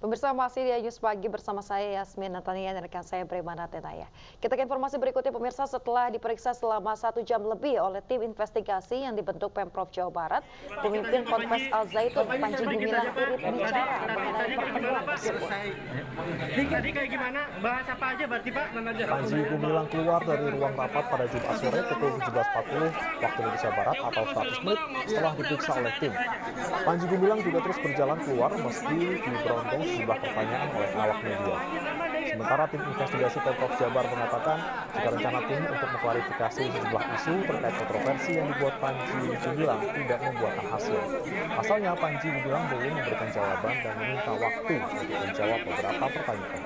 Pemirsa masih di News Pagi bersama saya Yasmin Natania dan rekan saya Bremana Tenaya. Kita ke informasi berikutnya pemirsa, setelah diperiksa selama 1 jam lebih oleh tim investigasi yang dibentuk Pemprov Jawa Barat, pemimpin Ponpes Al Zaitun Panji Gumilang turut bicara mengenai pertemuan tersebut. Tadi kayak gimana? Bahas apa aja berarti Pak? Panji Gumilang keluar dari ruang rapat pada Jumat sore pukul 17.40 waktu Indonesia Barat atau 100 menit setelah diperiksa oleh tim. Panji Gumilang juga terus berjalan keluar meski diberondong sejumlah pertanyaan oleh awak media. Sementara tim investigasi Pemprov Jabar mengatakan jika rencana tim untuk mengklarifikasi sejumlah isu terkait kontroversi yang dibuat Panji Gumilang tidak membuahkan hasil. Pasalnya Panji Gumilang belum memberikan jawaban dan meminta waktu untuk menjawab beberapa pertanyaan.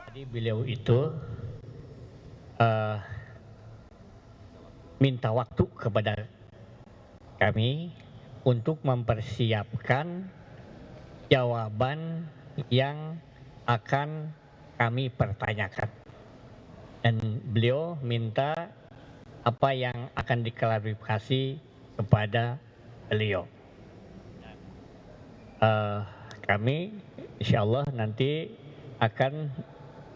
Jadi beliau itu minta waktu kepada kami untuk mempersiapkan jawaban yang akan kami pertanyakan. Dan beliau minta apa yang akan diklarifikasi kepada beliau. Kami insya Allah nanti akan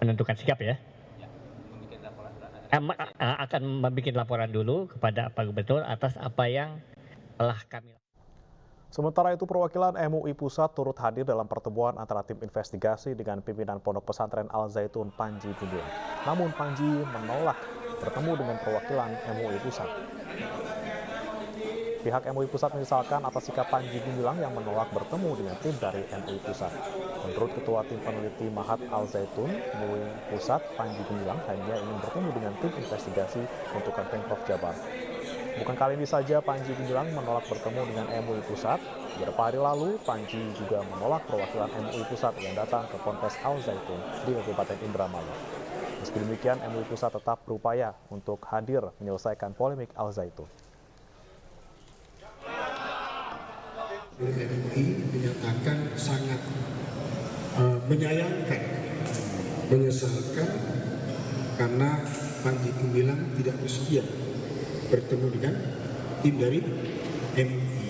menentukan sikap ya. Akan membuat laporan dulu kepada Pak Gubernur atas apa yang telah kami. Sementara itu perwakilan MUI Pusat turut hadir dalam pertemuan antara tim investigasi dengan pimpinan Pondok Pesantren Al Zaitun Panji Gumilang. Namun Panji menolak bertemu dengan perwakilan MUI Pusat. Pihak MUI Pusat menyesalkan atas sikap Panji Gumilang yang menolak bertemu dengan tim dari MUI Pusat. Menurut Ketua Tim Peneliti Mahat Al Zaitun, MUI Pusat, Panji Gumilang hanya ingin bertemu dengan tim investigasi untuk Pemprov Jabar. Bukan kali ini saja Panji Gumilang menolak bertemu dengan MUI Pusat. Beberapa hari lalu, Panji juga menolak perwakilan MUI Pusat yang datang ke Ponpes Al Zaitun di Kabupaten Indramayu. Meski demikian, MUI Pusat tetap berupaya untuk hadir menyelesaikan polemik Al Zaitun. MUI menyatakan sangat menyayangkan, menyesalkan karena Panji Gumilang tidak bersedia bertemu dengan tim dari MUI.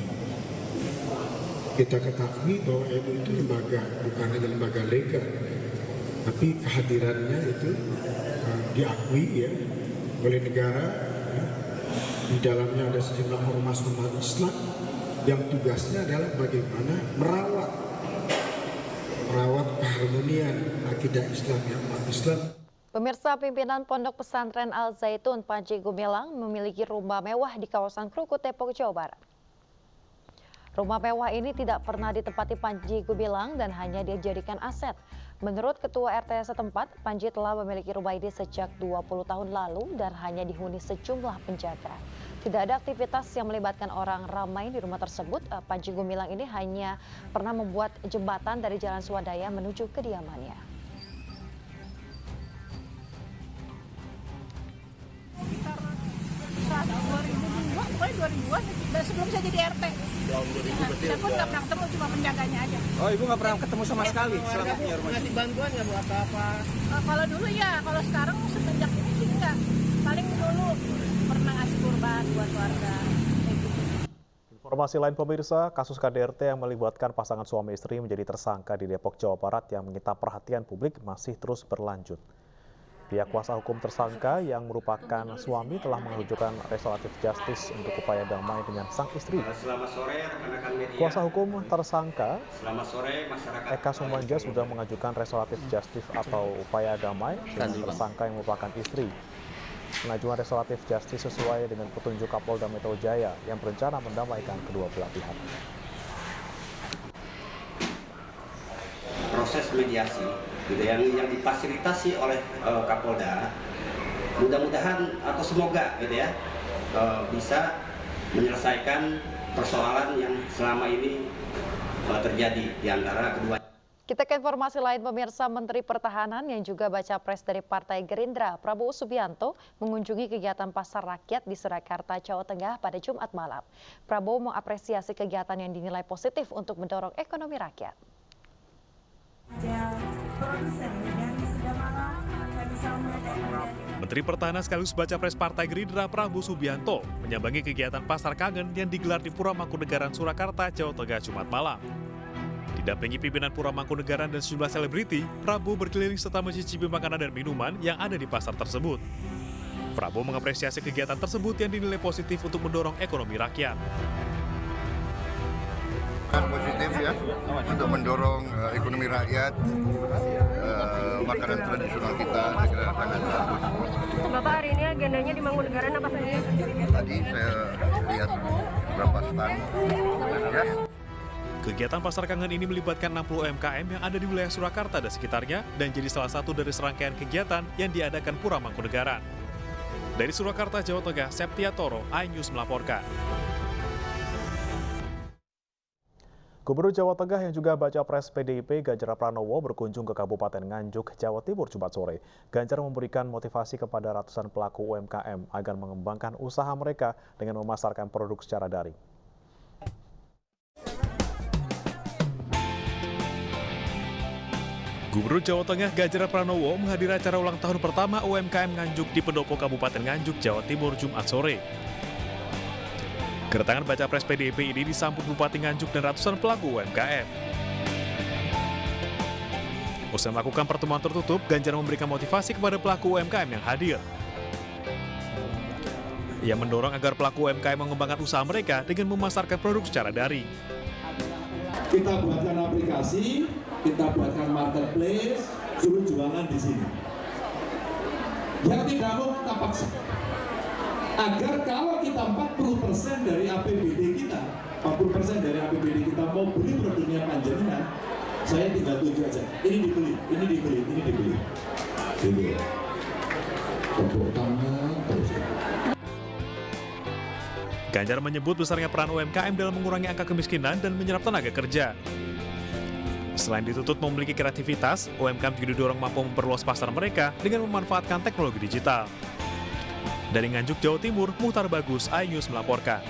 Kita ketahui bahwa MUI itu lembaga, bukan hanya lembaga legal, tapi kehadirannya itu diakui ya oleh negara. Ya. Di dalamnya ada sejumlah ormas umat Islam yang tugasnya adalah bagaimana merawat keharmonian akidah Islam yang umat Islam. Pemirsa, pimpinan Pondok Pesantren Al Zaitun Panji Gumilang memiliki rumah mewah di kawasan Krukut, Depok, Jawa Barat. Rumah mewah ini tidak pernah ditempati Panji Gumilang dan hanya dijadikan aset. Menurut Ketua RT setempat, Panji telah memiliki rumah ini sejak 20 tahun lalu dan hanya dihuni sejumlah penjaga. Tidak ada aktivitas yang melibatkan orang ramai di rumah tersebut. Panji Gumilang ini hanya pernah membuat jembatan dari Jalan Swadaya menuju kediamannya. Pokoknya 2000-an, sebelum saya jadi RT. Tahun 2000 berarti saya pun nggak pernah ketemu, cuma penjaganya aja. Oh, Ibu nggak pernah ketemu sama sekali selama punya rumah? Ngasih bantuan nggak buat apa? Kalau dulu ya, kalau sekarang semenjak ini sih enggak. Paling dulu pernah ngasih kurban buat warga. Informasi lain pemirsa, kasus KDRT yang melibatkan pasangan suami istri menjadi tersangka di Depok, Jawa Barat yang menyita perhatian publik masih terus berlanjut. Pihak kuasa hukum tersangka yang merupakan suami telah mengajukan restoratif justice untuk upaya damai dengan sang istri. Kuasa hukum tersangka, Eka Sumanja, sudah mengajukan restoratif justice atau upaya damai dengan tersangka yang merupakan istri. Pengajuan restoratif justice sesuai dengan petunjuk Kapolda Metro Jaya yang berencana mendamaikan kedua belah pihak. Proses mediasi gitu, yang difasilitasi oleh Kapolda, mudah-mudahan atau semoga gitu ya bisa menyelesaikan persoalan yang selama ini terjadi di antara kedua. Kita ke informasi lain pemirsa, Menteri Pertahanan yang juga baca pres dari Partai Gerindra, Prabowo Subianto, mengunjungi kegiatan Pasar Rakyat di Surakarta, Jawa Tengah pada Jumat malam. Prabowo mengapresiasi kegiatan yang dinilai positif untuk mendorong ekonomi rakyat. Menteri Pertahanan sekaligus baca pres Partai Gerindra Prabowo Subianto menyambangi kegiatan Pasar Kangen yang digelar di Pura Mangkunegaran, Surakarta, Jawa Tengah, Jumat malam. Didampingi pimpinan Pura Mangkunegaran dan sejumlah selebriti, Prabowo berkeliling serta mencicipi makanan dan minuman yang ada di pasar tersebut. Prabowo mengapresiasi kegiatan tersebut yang dinilai positif untuk mendorong ekonomi rakyat. Positif ya, untuk mendorong ekonomi rakyat, makanan tradisional kita, saya kira sangat bagus. Bapak hari ini agendanya di Mangkunegaran apa saja? Tadi saya lihat beberapa stand, ya. Kegiatan Pasar Kangen ini melibatkan 60 UMKM yang ada di wilayah Surakarta dan sekitarnya dan jadi salah satu dari serangkaian kegiatan yang diadakan Pura Mangkunegaran. Dari Surakarta, Jawa Tengah, Septia Toro, iNews melaporkan. Gubernur Jawa Tengah yang juga baca pres PDIP Ganjar Pranowo berkunjung ke Kabupaten Nganjuk, Jawa Timur Jumat sore. Ganjar memberikan motivasi kepada ratusan pelaku UMKM agar mengembangkan usaha mereka dengan memasarkan produk secara daring. Gubernur Jawa Tengah Ganjar Pranowo menghadiri acara ulang tahun pertama UMKM Nganjuk di Pendopo Kabupaten Nganjuk, Jawa Timur Jumat sore. Kedatangan baca pres PDIP ini disambut Bupati Nganjuk dan ratusan pelaku UMKM. Usai melakukan pertemuan tertutup, Ganjar memberikan motivasi kepada pelaku UMKM yang hadir. Ia mendorong agar pelaku UMKM mengembangkan usaha mereka dengan memasarkan produk secara daring. Kita buatkan aplikasi, kita buatkan marketplace, suruh jualan di sini. Yang tidak mau kita paksa. Agar kalau kita 40% dari APBD kita, 40% dari APBD kita mau beli produknya panjenengan, saya tinggal tunjuk aja. Ini dibeli, ini dibeli, ini dibeli. Gitu. Tepuk tangan terus. Ganjar menyebut besarnya peran UMKM dalam mengurangi angka kemiskinan dan menyerap tenaga kerja. Selain dituntut memiliki kreativitas, UMKM juga didorong mampu memperluas pasar mereka dengan memanfaatkan teknologi digital. Dari Nganjuk, Jawa Timur, Muhtar Bagus, iNews melaporkan.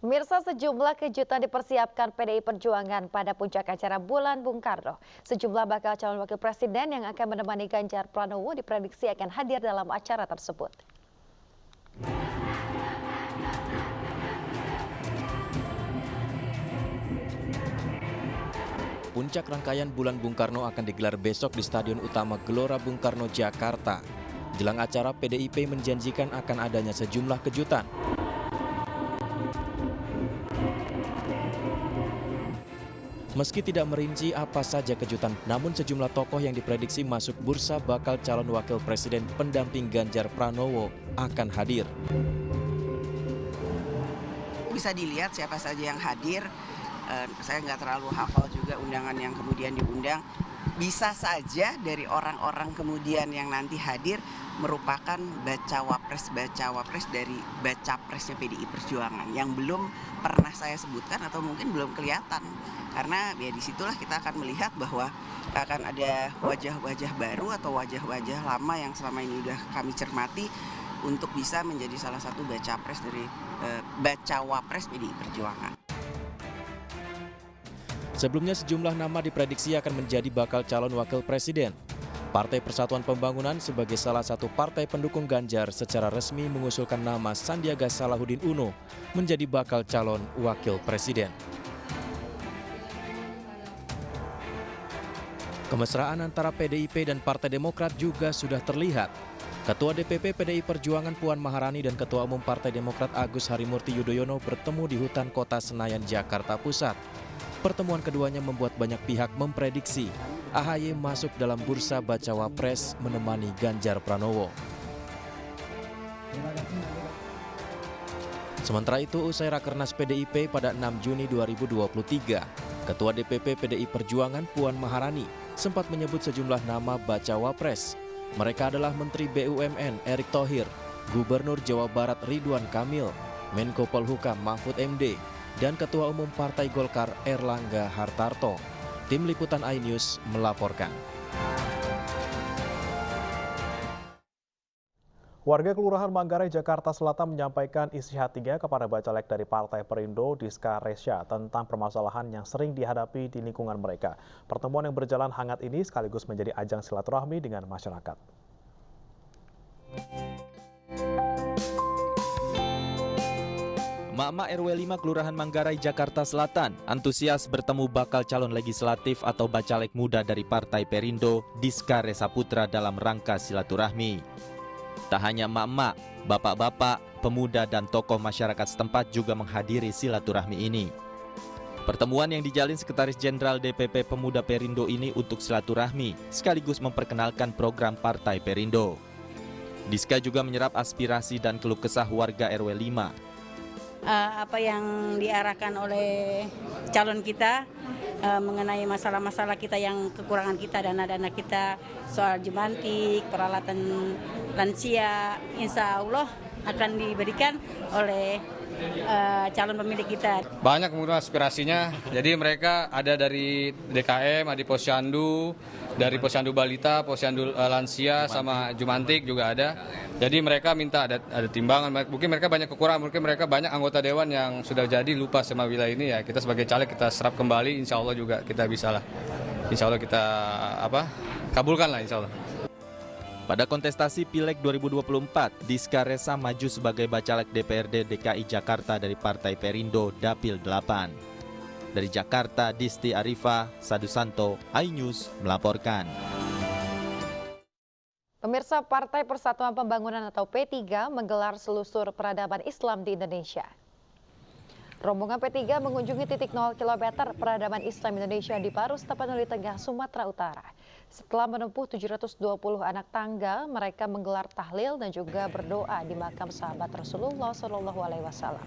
Pemirsa, sejumlah kejutan dipersiapkan PDI Perjuangan pada puncak acara Bulan Bung Karno. Sejumlah bakal calon wakil presiden yang akan menemani Ganjar Pranowo diprediksi akan hadir dalam acara tersebut. Puncak rangkaian Bulan Bung Karno akan digelar besok di Stadion Utama Gelora Bung Karno, Jakarta. Jelang acara, PDIP menjanjikan akan adanya sejumlah kejutan. Meski tidak merinci apa saja kejutan, namun sejumlah tokoh yang diprediksi masuk bursa bakal calon wakil presiden pendamping Ganjar Pranowo akan hadir. Bisa dilihat siapa saja yang hadir. Saya nggak terlalu hafal juga undangan yang kemudian diundang. Bisa saja dari orang-orang kemudian yang nanti hadir merupakan bacawa pres dari baca presnya PDI Perjuangan yang belum pernah saya sebutkan atau mungkin belum kelihatan. Karena ya disitulah kita akan melihat bahwa akan ada wajah-wajah baru atau wajah-wajah lama yang selama ini sudah kami cermati untuk bisa menjadi salah satu bacawa pres PDI Perjuangan. Sebelumnya sejumlah nama diprediksi akan menjadi bakal calon wakil presiden. Partai Persatuan Pembangunan sebagai salah satu partai pendukung Ganjar secara resmi mengusulkan nama Sandiaga Salahuddin Uno menjadi bakal calon wakil presiden. Kemesraan antara PDIP dan Partai Demokrat juga sudah terlihat. Ketua DPP PDI Perjuangan Puan Maharani dan Ketua Umum Partai Demokrat Agus Harimurti Yudhoyono bertemu di Hutan Kota Senayan, Jakarta Pusat. Pertemuan keduanya membuat banyak pihak memprediksi AHY masuk dalam bursa bacawa pres menemani Ganjar Pranowo. Sementara itu, usai Rakernas PDIP pada 6 Juni 2023, Ketua DPP PDI Perjuangan Puan Maharani sempat menyebut sejumlah nama bacawa pres. Mereka adalah Menteri BUMN Erick Thohir, Gubernur Jawa Barat Ridwan Kamil, Menko Polhukam Mahfud MD, dan Ketua Umum Partai Golkar Erlangga Hartarto. Tim Liputan iNews melaporkan. Warga Kelurahan Manggarai, Jakarta Selatan menyampaikan isi hatinya kepada bacalek dari Partai Perindo, Diska Resya, tentang permasalahan yang sering dihadapi di lingkungan mereka. Pertemuan yang berjalan hangat ini sekaligus menjadi ajang silaturahmi dengan masyarakat. Emak-emak RW 5 Kelurahan Manggarai, Jakarta Selatan antusias bertemu bakal calon legislatif atau bacalek muda dari Partai Perindo, Diska Resa Putra dalam rangka silaturahmi. Tak hanya emak-emak, bapak-bapak, pemuda dan tokoh masyarakat setempat juga menghadiri silaturahmi ini. Pertemuan yang dijalin Sekretaris Jenderal DPP Pemuda Perindo ini untuk silaturahmi sekaligus memperkenalkan program Partai Perindo. Diska juga menyerap aspirasi dan keluh kesah warga RW 5. Apa yang diarahkan oleh calon kita mengenai masalah-masalah kita yang kekurangan kita, dana-dana kita, soal jumantik, peralatan lansia, insya Allah akan diberikan oleh calon pemilik kita. Banyak kemudian aspirasinya, jadi mereka ada dari DKM, ada Posyandu, dari Posyandu Balita, Posyandu Lansia, sama Jumantik juga ada. Jadi mereka minta ada timbangan, mungkin mereka banyak kekurangan, mungkin mereka banyak anggota dewan yang sudah jadi lupa sama wilayah ini ya. Kita sebagai caleg kita serap kembali, insya Allah juga kita bisa lah. Insya Allah kita kabulkan lah insya Allah. Pada kontestasi Pileg 2024, Diska Resa maju sebagai bacalek DPRD DKI Jakarta dari Partai Perindo Dapil 8. Dari Jakarta, Disti Arifa, Sadusanto, iNews melaporkan. Pemirsa, Partai Persatuan Pembangunan atau P3 menggelar selusur peradaban Islam di Indonesia. Rombongan P3 mengunjungi titik 0 km peradaban Islam Indonesia di Parus, Tapanuli Tengah, Sumatera Utara. Setelah menempuh 720 anak tangga, mereka menggelar tahlil dan juga berdoa di makam sahabat Rasulullah SAW.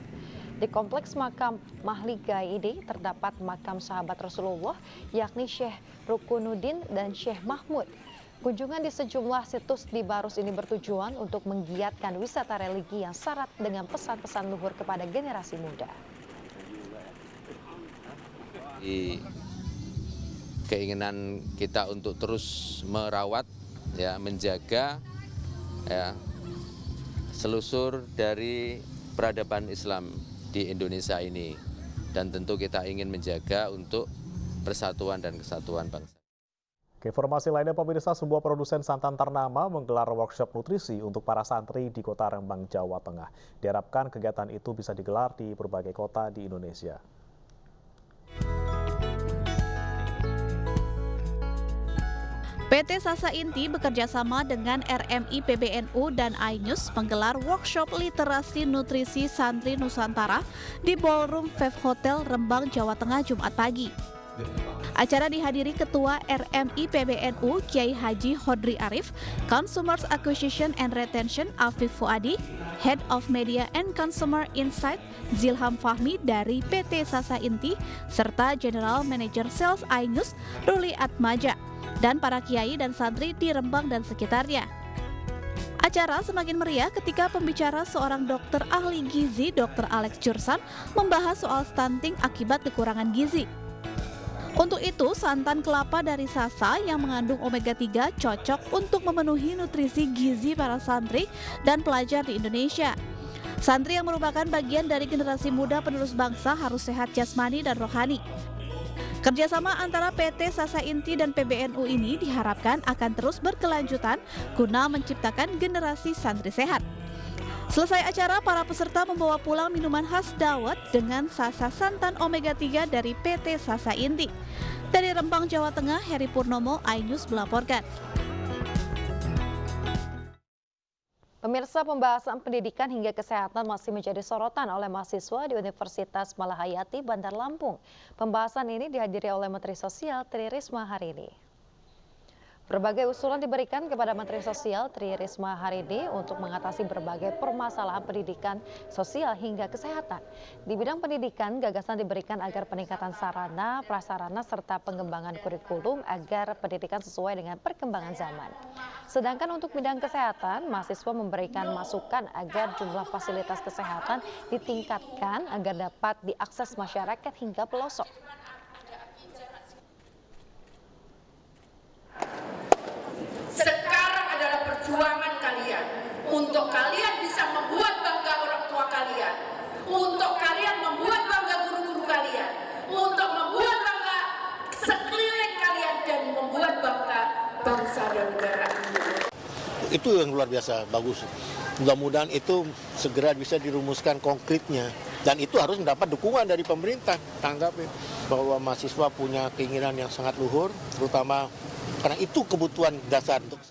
Di kompleks makam Mahligai ini terdapat makam sahabat Rasulullah, yakni Syekh Rukunuddin dan Syekh Mahmud. Kunjungan di sejumlah situs di Barus ini bertujuan untuk menggiatkan wisata religi yang syarat dengan pesan-pesan luhur kepada generasi muda. Keinginan kita untuk terus merawat, ya, menjaga, ya, selusur dari peradaban Islam di Indonesia ini, dan tentu kita ingin menjaga untuk persatuan dan kesatuan bangsa. Informasi lainnya pemirsa, sebuah produsen santan ternama menggelar workshop nutrisi untuk para santri di Kota Rembang, Jawa Tengah. Diharapkan kegiatan itu bisa digelar di berbagai kota di Indonesia. PT Sasa Inti bekerjasama dengan RMI PBNU dan iNews menggelar workshop literasi nutrisi santri Nusantara di Ballroom Fave Hotel Rembang, Jawa Tengah, Jumat pagi. Acara dihadiri Ketua RMI PBNU Kiai Haji Hodri Arif, Consumers Acquisition and Retention Afif Fuadi, Head of Media and Consumer Insight Zilham Fahmi dari PT Sasa Inti, serta General Manager Sales iNews Ruli Atmaja, dan para kiai dan santri di Rembang dan sekitarnya. Acara semakin meriah ketika pembicara seorang dokter ahli gizi, Dr. Alex Jursan, membahas soal stunting akibat kekurangan gizi. Untuk itu, santan kelapa dari Sasa yang mengandung omega 3 cocok untuk memenuhi nutrisi gizi para santri dan pelajar di Indonesia. Santri yang merupakan bagian dari generasi muda penerus bangsa harus sehat jasmani dan rohani. Kerjasama antara PT Sasa Inti dan PBNU ini diharapkan akan terus berkelanjutan guna menciptakan generasi santri sehat. Selesai acara, para peserta membawa pulang minuman khas dawet dengan Sasa santan omega 3 dari PT Sasa Inti. Dari Rembang, Jawa Tengah, Heri Purnomo, iNews melaporkan. Pemirsa, pembahasan pendidikan hingga kesehatan masih menjadi sorotan oleh mahasiswa di Universitas Malahayati, Bandar Lampung. Pembahasan ini dihadiri oleh Menteri Sosial Tri Risma hari ini. Berbagai usulan diberikan kepada Menteri Sosial Tri Risma hari ini untuk mengatasi berbagai permasalahan pendidikan sosial hingga kesehatan. Di bidang pendidikan, gagasan diberikan agar peningkatan sarana, prasarana, serta pengembangan kurikulum agar pendidikan sesuai dengan perkembangan zaman. Sedangkan untuk bidang kesehatan, mahasiswa memberikan masukan agar jumlah fasilitas kesehatan ditingkatkan agar dapat diakses masyarakat hingga pelosok. Sekarang adalah perjuangan kalian untuk Itu yang luar biasa bagus. Mudah-mudahan itu segera bisa dirumuskan konkretnya. Dan itu harus mendapat dukungan dari pemerintah. Tanggapi bahwa mahasiswa punya keinginan yang sangat luhur, terutama karena itu kebutuhan dasar untuk.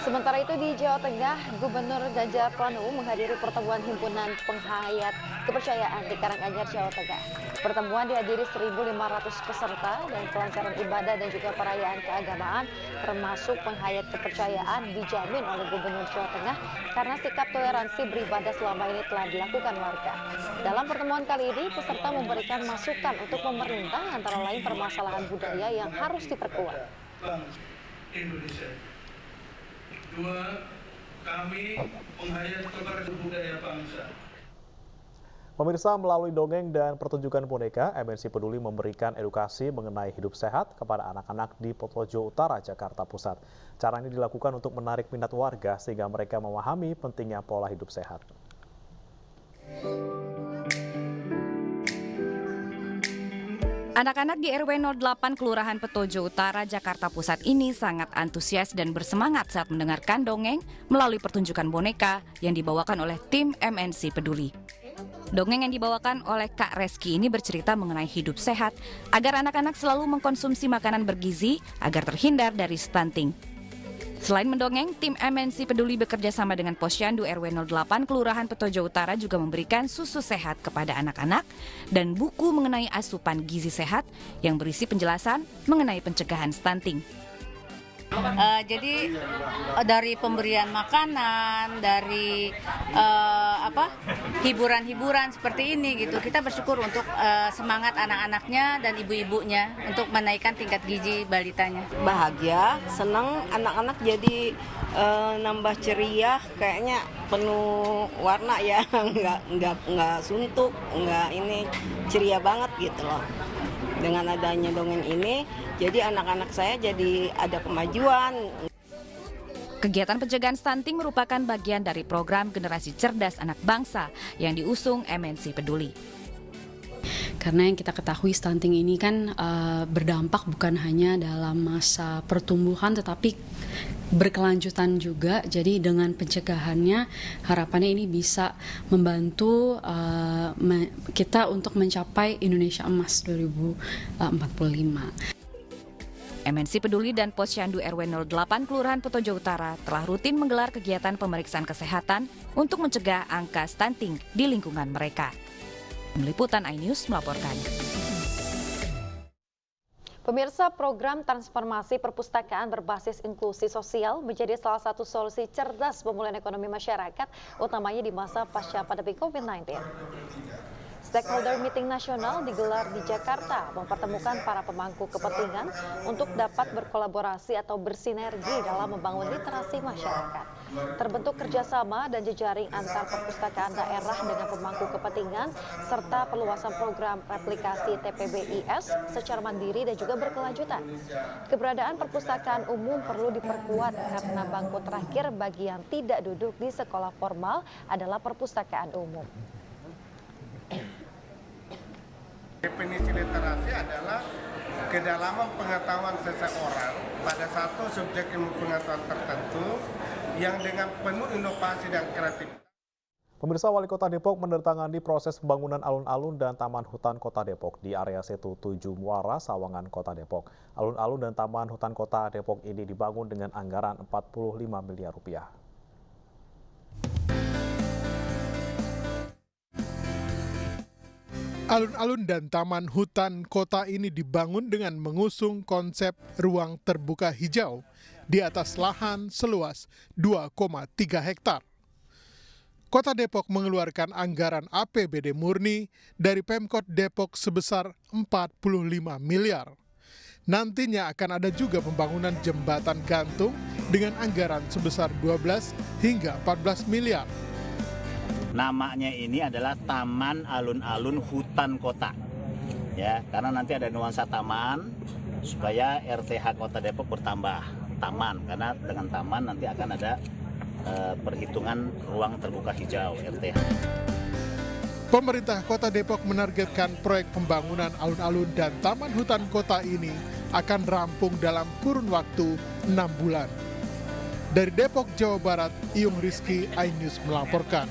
Sementara itu di Jawa Tengah, Gubernur Ganjar Pranowo menghadiri pertemuan Himpunan Penghayat Kepercayaan di Karanganyar, Jawa Tengah. Pertemuan dihadiri 1.500 peserta dan kelancaran ibadah dan juga perayaan keagamaan termasuk penghayat kepercayaan dijamin oleh Gubernur Jawa Tengah karena sikap toleransi beribadah selama ini telah dilakukan warga. Dalam pertemuan kali ini, peserta memberikan masukan untuk pemerintah antara lain permasalahan budaya yang harus diperkuat. Indonesia. Dua, kami penghayat kepercayaan budaya bangsa. Pemirsa, melalui dongeng dan pertunjukan boneka, MNC Peduli memberikan edukasi mengenai hidup sehat kepada anak-anak di Potojo Utara, Jakarta Pusat. Cara ini dilakukan untuk menarik minat warga sehingga mereka memahami pentingnya pola hidup sehat. Anak-anak di RW 08 Kelurahan Potojo Utara, Jakarta Pusat ini sangat antusias dan bersemangat saat mendengarkan dongeng melalui pertunjukan boneka yang dibawakan oleh tim MNC Peduli. Dongeng yang dibawakan oleh Kak Reski ini bercerita mengenai hidup sehat agar anak-anak selalu mengkonsumsi makanan bergizi agar terhindar dari stunting. Selain mendongeng, tim MNC Peduli bekerja sama dengan Posyandu RW 08 Kelurahan Potojo Utara juga memberikan susu sehat kepada anak-anak dan buku mengenai asupan gizi sehat yang berisi penjelasan mengenai pencegahan stunting. Jadi dari pemberian makanan, dari hiburan-hiburan seperti ini gitu, kita bersyukur untuk semangat anak-anaknya dan ibu-ibunya untuk menaikkan tingkat gizi balitanya. Bahagia, senang, anak-anak jadi nambah ceria, kayaknya penuh warna ya, nggak suntuk, nggak ini ceria banget gitu loh. Dengan adanya dongeng ini, jadi anak-anak saya jadi ada kemajuan. Kegiatan pencegahan stunting merupakan bagian dari program Generasi Cerdas Anak Bangsa yang diusung MNC Peduli. Karena yang kita ketahui stunting ini kan berdampak bukan hanya dalam masa pertumbuhan tetapi berkelanjutan juga. Jadi dengan pencegahannya harapannya ini bisa membantu kita untuk mencapai Indonesia Emas 2045. MNC Peduli dan Posyandu RW 08 Kelurahan Potojo Utara telah rutin menggelar kegiatan pemeriksaan kesehatan untuk mencegah angka stunting di lingkungan mereka. Liputan iNews melaporkan. Pemirsa, program transformasi perpustakaan berbasis inklusi sosial menjadi salah satu solusi cerdas pemulihan ekonomi masyarakat, utamanya di masa pasca pandemi COVID-19. Stakeholder meeting nasional digelar di Jakarta, mempertemukan para pemangku kepentingan untuk dapat berkolaborasi atau bersinergi dalam membangun literasi masyarakat. Terbentuk kerjasama dan jejaring antar perpustakaan daerah dengan pemangku kepentingan, serta perluasan program replikasi TPBIS secara mandiri dan juga berkelanjutan. Keberadaan perpustakaan umum perlu diperkuat karena bangku terakhir bagi yang tidak duduk di sekolah formal adalah perpustakaan umum. Definisi literasi adalah kedalaman pengetahuan seseorang pada satu subjek ilmu pengetahuan tertentu yang dengan penuh inovasi dan kreativitas. Pemirsa, Wali Kota Depok menandatangani proses pembangunan alun-alun dan Taman Hutan Kota Depok di area Setu 7 Muara, Sawangan, Kota Depok. Alun-alun dan Taman Hutan Kota Depok ini dibangun dengan anggaran 45 miliar rupiah. Alun-alun dan taman hutan kota ini dibangun dengan mengusung konsep ruang terbuka hijau di atas lahan seluas 2,3 hektar. Kota Depok mengeluarkan anggaran APBD murni dari Pemkot Depok sebesar 45 miliar. Nantinya akan ada juga pembangunan jembatan gantung dengan anggaran sebesar 12 hingga 14 miliar. Namanya ini adalah Taman Alun-Alun Hutan Kota, ya, karena nanti ada nuansa taman supaya RTH Kota Depok bertambah taman, karena dengan taman nanti akan ada perhitungan ruang terbuka hijau RTH. Pemerintah Kota Depok menargetkan proyek pembangunan alun-alun dan taman hutan kota ini akan rampung dalam kurun waktu 6 bulan. Dari Depok, Jawa Barat, Iyung Rizky, iNews melaporkan.